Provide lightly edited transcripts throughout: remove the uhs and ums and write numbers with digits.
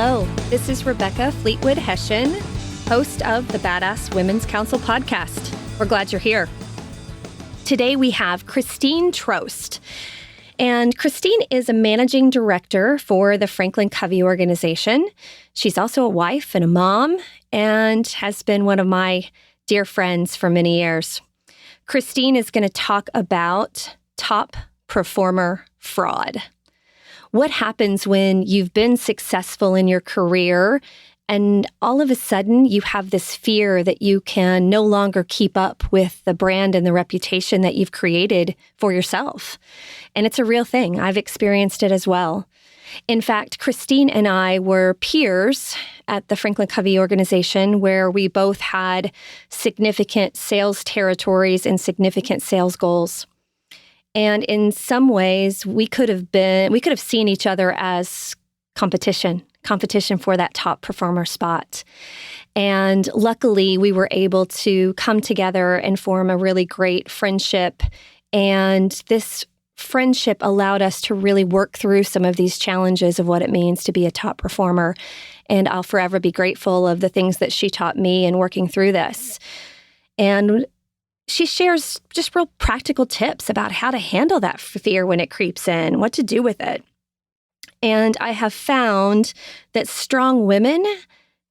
Hello, this is Rebecca Fleetwood Hessian, host of the Badass Women's Council podcast. We're glad you're here. Today we have Christine Trost. And Christine is a managing director for the Franklin Covey organization. She's also a wife and a mom and has been one of my dear friends for many years. Christine is going to talk about top performer fraud. What happens when you've been successful in your career and all of a sudden you have this fear that you can no longer keep up with the brand and the reputation that you've created for yourself? And it's a real thing. I've experienced it as well. In fact, Christine and I were peers at the Franklin Covey organization where we both had significant sales territories and significant sales goals. And in some ways, we could have seen each other as competition for that top performer spot. And luckily, we were able to come together and form a really great friendship. And this friendship allowed us to really work through some of these challenges of what it means to be a top performer. And I'll forever be grateful of the things that she taught me in working through this. And she shares just real practical tips about how to handle that fear when it creeps in, what to do with it. And I have found that strong women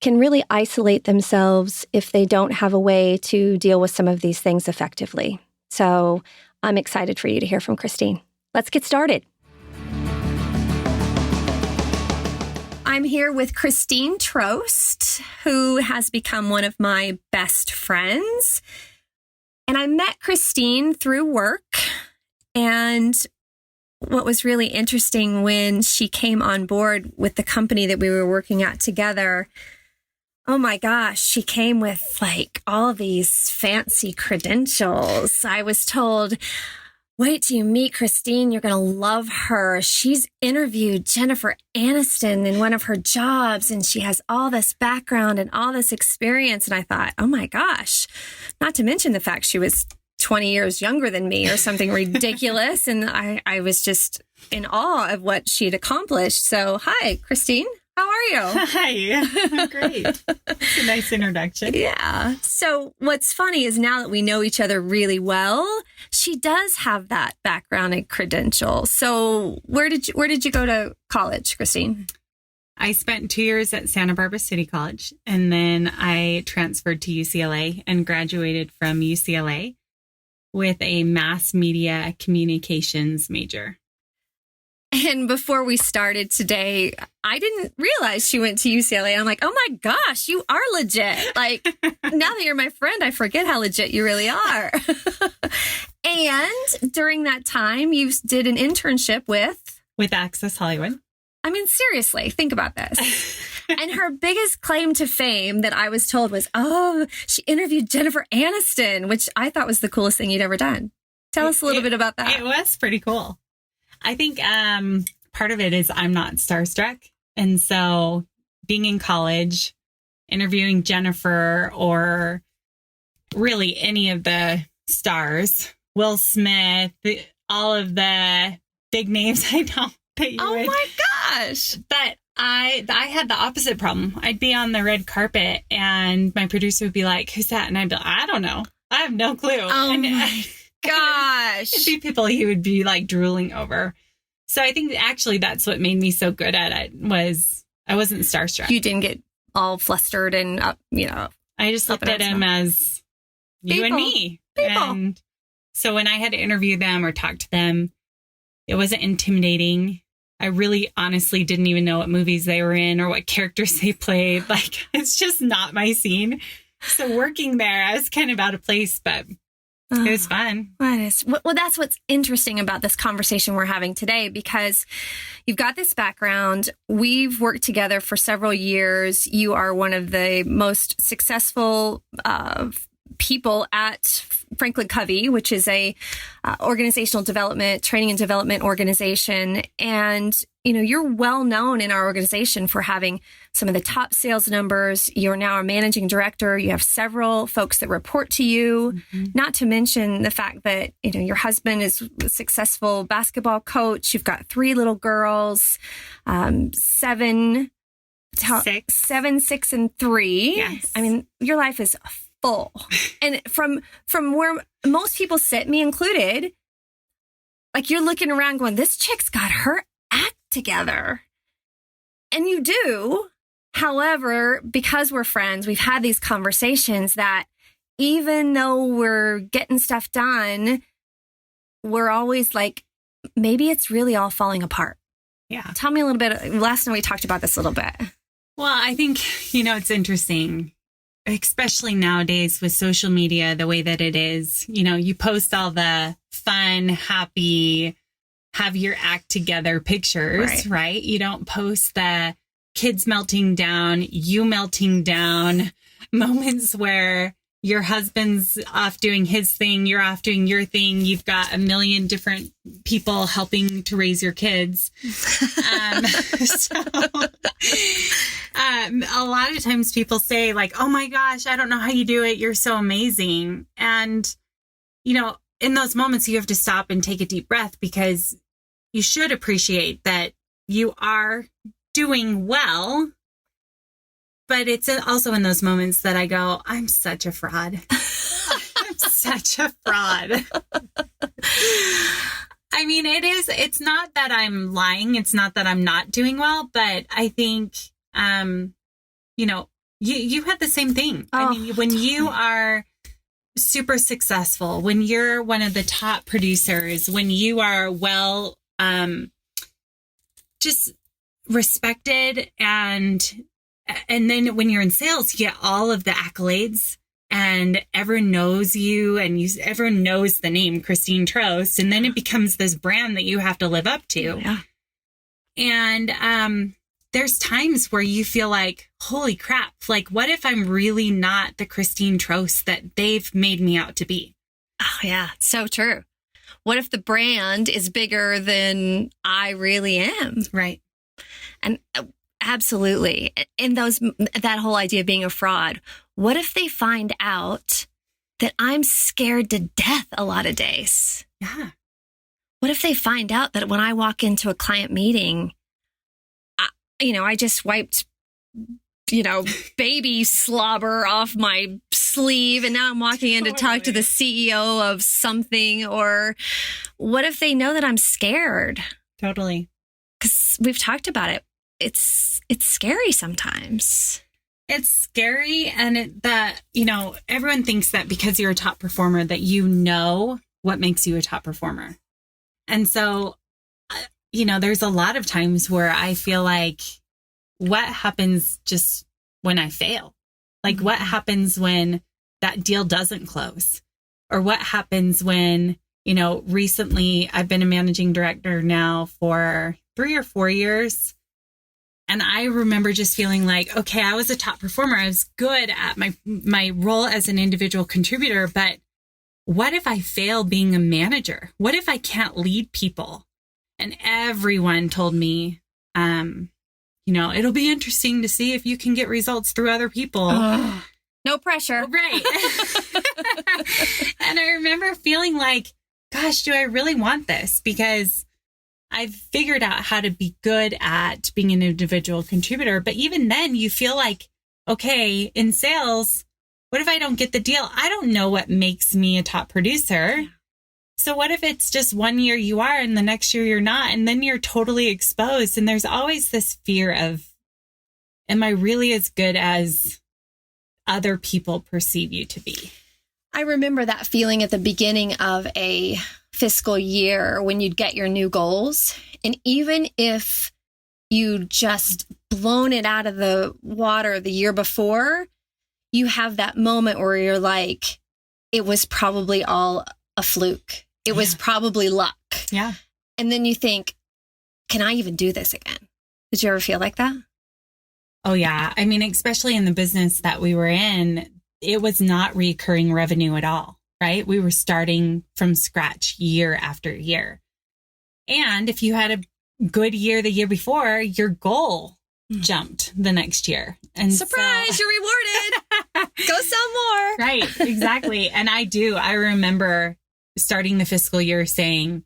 can really isolate themselves if they don't have a way to deal with some of these things effectively. So I'm excited for you to hear from Christine. Let's get started. I'm here with Christine Trost, who has become one of my best friends. And I met Christine through work. And what was really interesting when she came on board with the company that we were working at together, oh my gosh, she came with like all these fancy credentials. I was told, wait till you meet Christine, you're going to love her. She's interviewed Jennifer Aniston in one of her jobs, and she has all this background and all this experience. And I thought, oh my gosh, not to mention the fact she was 20 years younger than me or something ridiculous. And I was just in awe of what she'd accomplished. So, hi, Christine. How are you? Hi. Great. That's a nice introduction. Yeah. So what's funny is now that we know each other really well, she does have that background and credential. So where did you go to college, Christine? I spent 2 years at Santa Barbara City College, and then I transferred to UCLA and graduated from UCLA with a mass media communications major. And before we started today, I didn't realize she went to UCLA. I'm like, oh my gosh, you are legit. Like, now that you're my friend, I forget how legit you really are. And during that time, you did an internship with Access Hollywood. I mean, seriously, think about this. And her biggest claim to fame that I was told was, oh, she interviewed Jennifer Aniston, which I thought was the coolest thing you'd ever done. Tell us a little bit about that. It was pretty cool. I think part of it is I'm not starstruck. And so being in college, interviewing Jennifer or really any of the stars, Will Smith, all of the big names I know that you would. My gosh. But I had the opposite problem. I'd be on the red carpet and my producer would be like, who's that? And I'd be like, I don't know. I have no clue. Oh, my gosh. It'd be people he would be like drooling over. So I think actually that's what made me so good at it was I wasn't starstruck. You didn't get all flustered and, I just looked at him as you and me. People. And so when I had to interview them or talk to them, it wasn't intimidating. I really honestly didn't even know what movies they were in or what characters they played. Like, it's just not my scene. So working there, I was kind of out of place, but it was fun. Well, that's what's interesting about this conversation we're having today, because you've got this background. We've worked together for several years. You are one of the most successful people at Franklin Covey, which is a organizational development, training and development organization. And, you're well known in our organization for having some of the top sales numbers. You're now a managing director. You have several folks that report to you, not to mention the fact that, your husband is a successful basketball coach. You've got 3 little girls, 7 6. 7, 6, and 3. Yes. I mean, your life is full. And from where most people sit, me included, like you're looking around going, this chick's got her act together. And you do. However, because we're friends, we've had these conversations that even though we're getting stuff done, we're always like, maybe it's really all falling apart. Yeah. Tell me a little bit. Last night we talked about this a little bit. Well, I think, it's interesting, especially nowadays with social media, the way that it is. You post all the fun, happy, have your act together pictures, right? You don't post the kids melting down, you melting down, moments where your husband's off doing his thing, you're off doing your thing. You've got a million different people helping to raise your kids. A lot of times people say like, oh my gosh, I don't know how you do it. You're so amazing. And, in those moments, you have to stop and take a deep breath, because you should appreciate that you are doing well. But it's also in those moments that I go, I'm such a fraud. I'm such a fraud. I mean, it's not that I'm lying. It's not that I'm not doing well, but I think, you had the same thing. Oh, I mean, when you are super successful, when you're one of the top producers, when you are well, just respected, and then when you're in sales, you get all of the accolades and everyone knows you, and everyone knows the name Christine Trost. And then it becomes this brand that you have to live up to. Yeah. And there's times where you feel like, holy crap, like, what if I'm really not the Christine Trost that they've made me out to be? Oh, yeah. So true. What if the brand is bigger than I really am? Right. And absolutely. And that whole idea of being a fraud. What if they find out that I'm scared to death a lot of days? Yeah. What if they find out that when I walk into a client meeting, I just wiped, baby slobber off my sleeve, and now I'm walking in to talk to the CEO of something? Or what if they know that I'm scared? Totally. Because we've talked about it. It's scary sometimes. It's scary. And everyone thinks that because you're a top performer, that what makes you a top performer. And so, there's a lot of times where I feel like, what happens just when I fail? Like, what happens when that deal doesn't close? Or what happens when, recently I've been a managing director now for 3 or 4 years. And I remember just feeling like, okay, I was a top performer. I was good at my role as an individual contributor. But what if I fail being a manager? What if I can't lead people? And everyone told me, it'll be interesting to see if you can get results through other people. No pressure. Right. And I remember feeling like, gosh, do I really want this? Because I've figured out how to be good at being an individual contributor. But even then, you feel like, okay, in sales, what if I don't get the deal? I don't know what makes me a top producer. Yeah. So what if it's just 1 year you are and the next year you're not, and then you're totally exposed? And there's always this fear of, am I really as good as other people perceive you to be? I remember that feeling at the beginning of a fiscal year when you'd get your new goals. And even if you just blown it out of the water the year before, you have that moment where you're like, it was probably all a fluke. It was probably luck. Yeah. And then you think, can I even do this again? Did you ever feel like that? Oh, yeah. I mean, especially in the business that we were in, it was not recurring revenue at all, right? We were starting from scratch year after year. And if you had a good year the year before, your goal jumped the next year. And surprise, you're rewarded. Go sell more. Right, exactly. And I remember starting the fiscal year saying,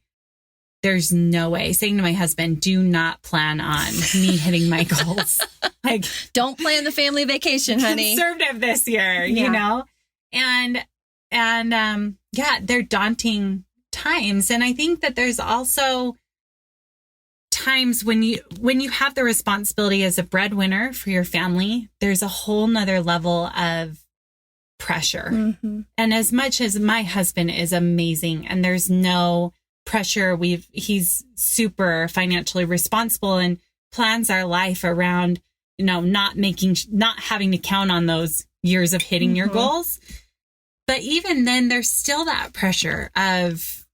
there's no way. Saying to my husband, do not plan on me hitting my goals. Like, don't plan the family vacation, honey. Conservative this year, you know? And yeah, they're daunting times. And I think that there's also times when you have the responsibility as a breadwinner for your family, there's a whole nother level of pressure. Mm-hmm. And as much as my husband is amazing and there's no pressure, he's super financially responsible and plans our life around, not having to count on those years of hitting your goals. But even then, there's still that pressure of,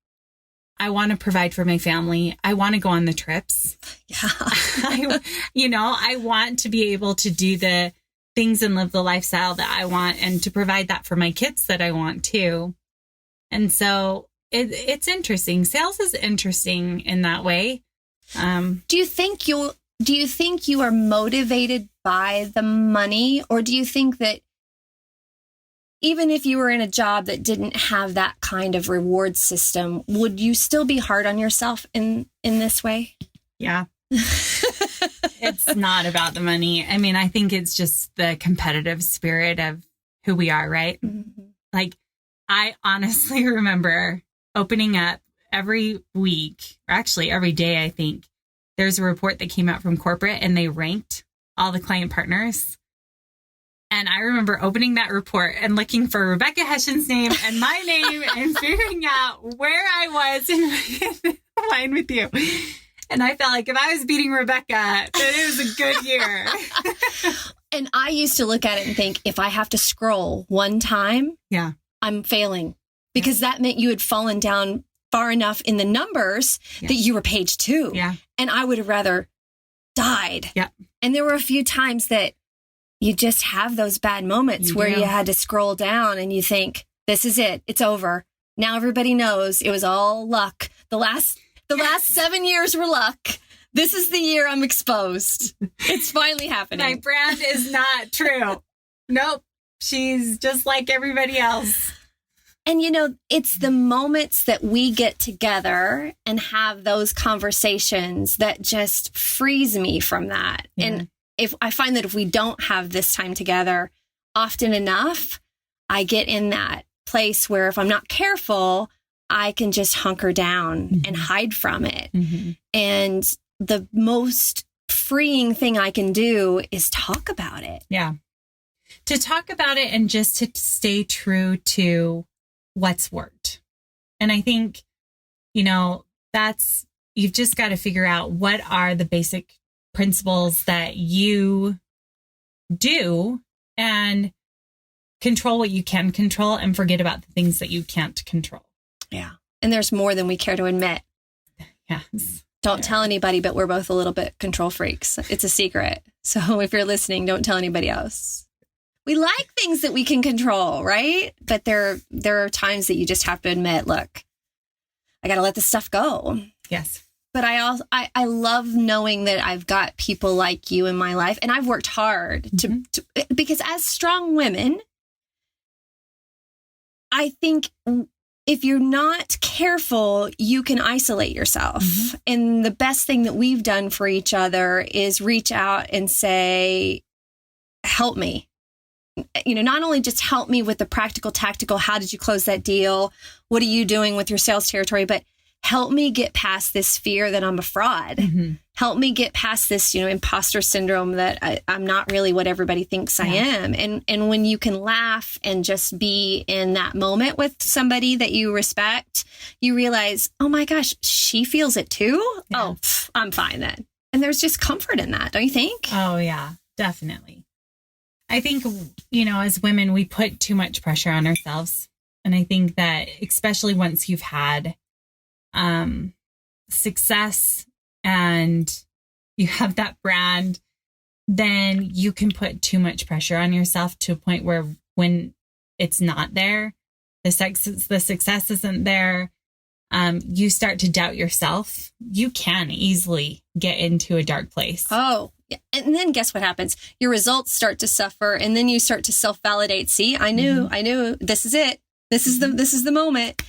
I want to provide for my family. I want to go on the trips. Yeah. I want to be able to do the things and live the lifestyle that I want and to provide that for my kids that I want too. And so it's interesting. Sales is interesting in that way. Do you think you are motivated by the money, or do you think that even if you were in a job that didn't have that kind of reward system, would you still be hard on yourself in this way? Yeah. It's not about the money. I mean, I think it's just the competitive spirit of who we are, right? Mm-hmm. Like, I honestly remember opening up every week, or actually every day, I think, there's a report that came out from corporate and they ranked all the client partners. And I remember opening that report and looking for Rebecca Hession's name and my name and figuring out where I was in line with you. And I felt like if I was beating Rebecca, then it was a good year. And I used to look at it and think, if I have to scroll one time, I'm failing. Because that meant you had fallen down far enough in the numbers that you were page 2. Yeah. And I would have rather died. Yeah. And there were a few times that you just have those bad moments where you had to scroll down and you think, this is it. It's over. Now everybody knows it was all luck. The last 7 years were luck. This is the year I'm exposed. It's finally happening. My brand is not true. Nope. She's just like everybody else. And, it's the moments that we get together and have those conversations that just frees me from that. Yeah. And if I find that if we don't have this time together often enough, I get in that place where if I'm not careful, I can just hunker down and hide from it. Mm-hmm. And the most freeing thing I can do is talk about it. Yeah. To talk about it and just to stay true to what's worked. And I think, you've just got to figure out what are the basic principles that you do and control what you can control and forget about the things that you can't control. Yeah. And there's more than we care to admit. Yes. Don't tell anybody, but we're both a little bit control freaks. It's a secret. So if you're listening, don't tell anybody else. We like things that we can control, right? But there are times that you just have to admit, look, I got to let this stuff go. Yes. But I love knowing that I've got people like you in my life, and I've worked hard to because as strong women, I think if you're not careful, you can isolate yourself. Mm-hmm. And the best thing that we've done for each other is reach out and say, help me. Not only just help me with the practical, tactical, how did you close that deal? What are you doing with your sales territory? But help me get past this fear that I'm a fraud. Mm-hmm. Help me get past this, imposter syndrome that I'm not really what everybody thinks I am. And when you can laugh and just be in that moment with somebody that you respect, you realize, oh my gosh, she feels it too? Yeah. Oh, I'm fine then. And there's just comfort in that, don't you think? Oh yeah, definitely. I think, as women, we put too much pressure on ourselves. And I think that especially once you've had success and you have that brand, then you can put too much pressure on yourself to a point where when it's not there, the success isn't there, you start to doubt yourself. You can easily get into a dark place. Oh, yeah. And then guess what happens? Your results start to suffer, and then you start to self-validate. See, I knew this is it. This is the moment.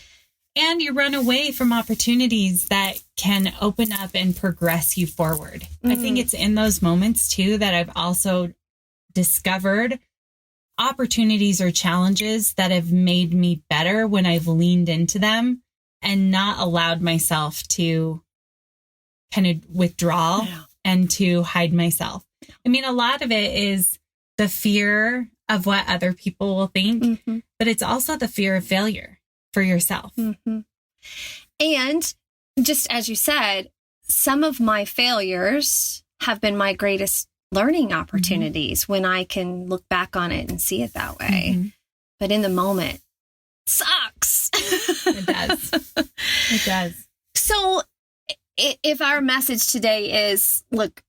And you run away from opportunities that can open up and progress you forward. I think it's in those moments too that I've also discovered opportunities or challenges that have made me better when I've leaned into them and not allowed myself to kind of withdraw and to hide myself. I mean, a lot of it is the fear of what other people will think, but it's also the fear of failure for yourself. And just as you said, some of my failures have been my greatest learning opportunities when I can look back on it and see it that way. But in the moment, sucks. It does. It does. So if our message today is, look,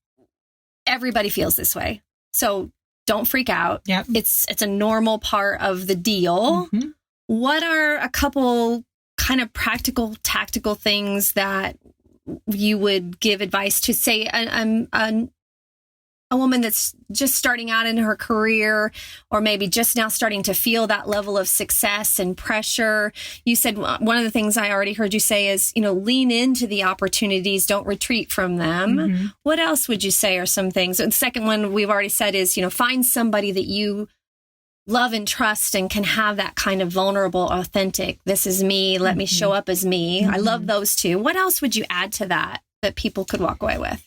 everybody feels this way. So don't freak out. Yep. It's a normal part of the deal. What are a couple kind of practical, tactical things that you would give advice to, say, a woman that's just starting out in her career, or maybe just now starting to feel that level of success and pressure? You said one of the things I already heard you say is, lean into the opportunities, don't retreat from them. What else would you say are some things? And the second one we've already said is, find somebody that you love and trust and can have that kind of vulnerable, authentic, this is me, let me show up as me. I love those two. What else would you add to that people could walk away with?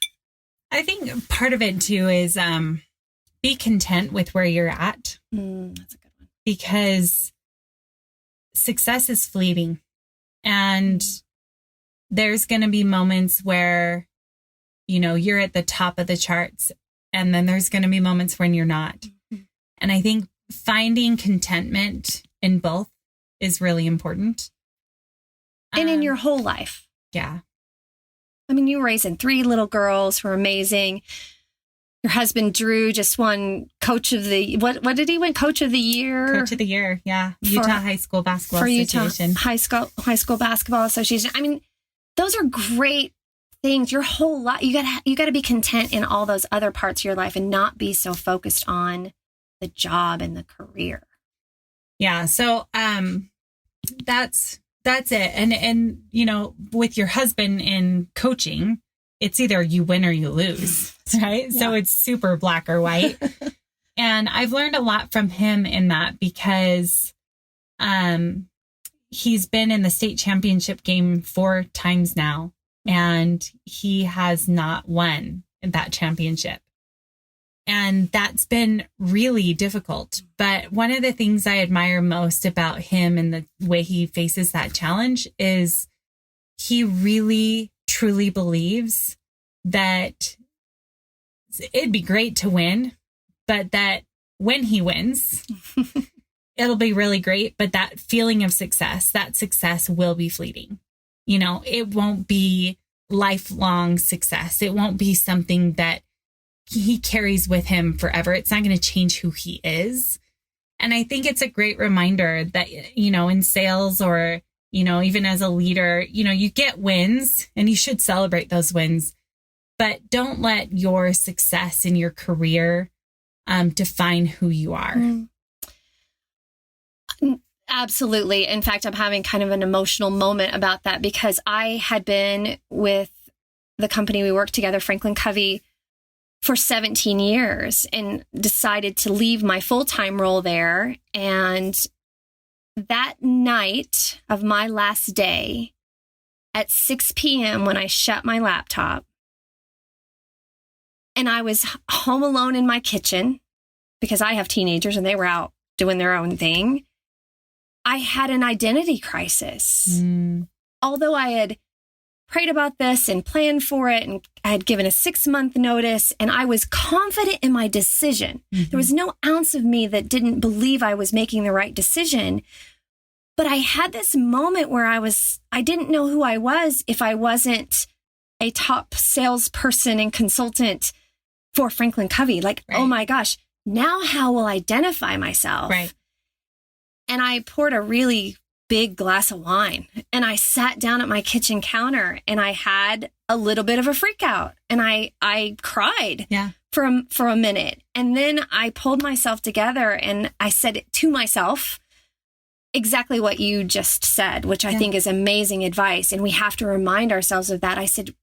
I think part of it too is be content with where you're at. That's a good one. Because success is fleeting. And there's going to be moments where, you're at the top of the charts. And then there's going to be moments when you're not. And I think finding contentment in both is really important. And in your whole life. Yeah. I mean, you were raising 3 little girls who are amazing. Your husband, Drew, just won Coach of the... What did he win? Coach of the Year? Coach of the Year, yeah. Utah High School Basketball Association. Utah High School Basketball Association. I mean, those are great things. Your whole life, you gotta be content in all those other parts of your life and not be so focused on the job and the career. Yeah. So that's it. And with your husband in coaching, it's either you win or you lose, right? Yeah. So it's super black or white. And I've learned a lot from him in that, because he's been in the state championship game 4 times now, and he has not won that championship. And that's been really difficult. But one of the things I admire most about him and the way he faces that challenge is he really, truly believes that it'd be great to win, but that when he wins, it'll be really great. But that feeling of success, that success will be fleeting. It won't be lifelong success. It won't be something that he carries with him forever. It's not going to change who he is. And I think it's a great reminder that, in sales or, even as a leader, you get wins and you should celebrate those wins, but don't let your success in your career define who you are. Absolutely. In fact, I'm having kind of an emotional moment about that, because I had been with the company we worked together, Franklin Covey, for 17 years and decided to leave my full-time role there. And that night of my last day at 6 p.m. when I shut my laptop and I was home alone in my kitchen because I have teenagers and they were out doing their own thing, I had an identity crisis. Although I had prayed about this and planned for it, and I had given a 6-month notice, and I was confident in my decision. There was no ounce of me that didn't believe I was making the right decision. But I had this moment where I didn't know who I was if I wasn't a top salesperson and consultant for Franklin Covey. Right. Oh my gosh, now how will I identify myself? Right. And I poured a really big glass of wine and I sat down at my kitchen counter and I had a little bit of a freak out and I cried for a minute. And then I pulled myself together and I said it to myself, exactly what you just said, which I think is amazing advice. And we have to remind ourselves of that. I said,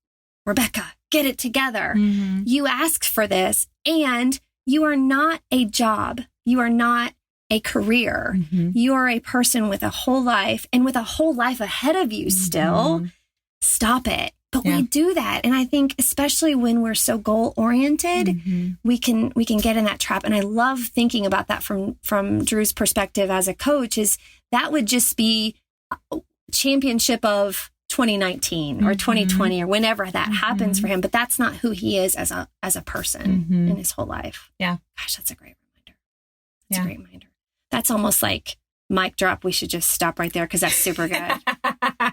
Rebecca, get it together. You asked for this, and you are not a job. You are not a career. You are a person with a whole life, and with a whole life ahead of you still. Stop it. But we do that. And I think especially when we're so goal oriented, we can get in that trap. And I love thinking about that from Drew's perspective as a coach, is that would just be championship of 2019 or 2020 or whenever that happens for him. But that's not who he is as a person in his whole life. Yeah. Gosh, that's a great reminder. That's a great reminder. That's almost like mic drop. We should just stop right there because that's super good.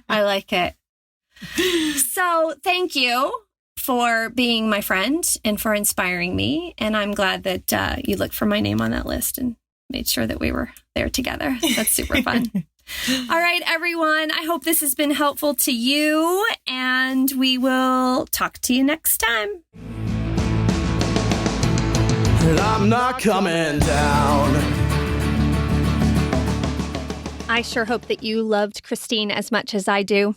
I like it. So thank you for being my friend and for inspiring me. And I'm glad that you looked for my name on that list and made sure that we were there together. That's super fun. All right, everyone. I hope this has been helpful to you, and we will talk to you next time. And I'm not coming down. I sure hope that you loved Christine as much as I do.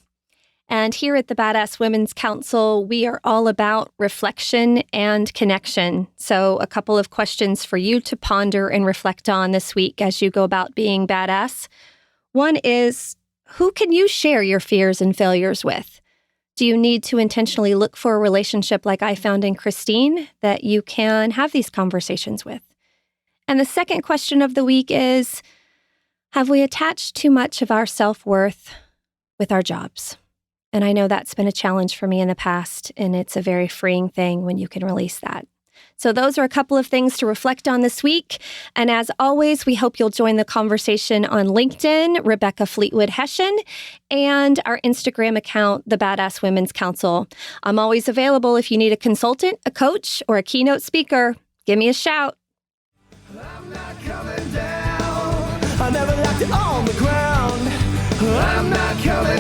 And here at the Badass Women's Council, we are all about reflection and connection. So a couple of questions for you to ponder and reflect on this week as you go about being badass. One is, who can you share your fears and failures with? Do you need to intentionally look for a relationship like I found in Christine that you can have these conversations with? And the second question of the week is, have we attached too much of our self-worth with our jobs? And I know that's been a challenge for me in the past, and it's a very freeing thing when you can release that. So those are a couple of things to reflect on this week. And as always, we hope you'll join the conversation on LinkedIn, Rebecca Fleetwood Hession, and our Instagram account, the Badass Women's Council. I'm always available if you need a consultant, a coach, or a keynote speaker. Give me a shout. I'm not coming down. I never left it on the ground. I'm not coming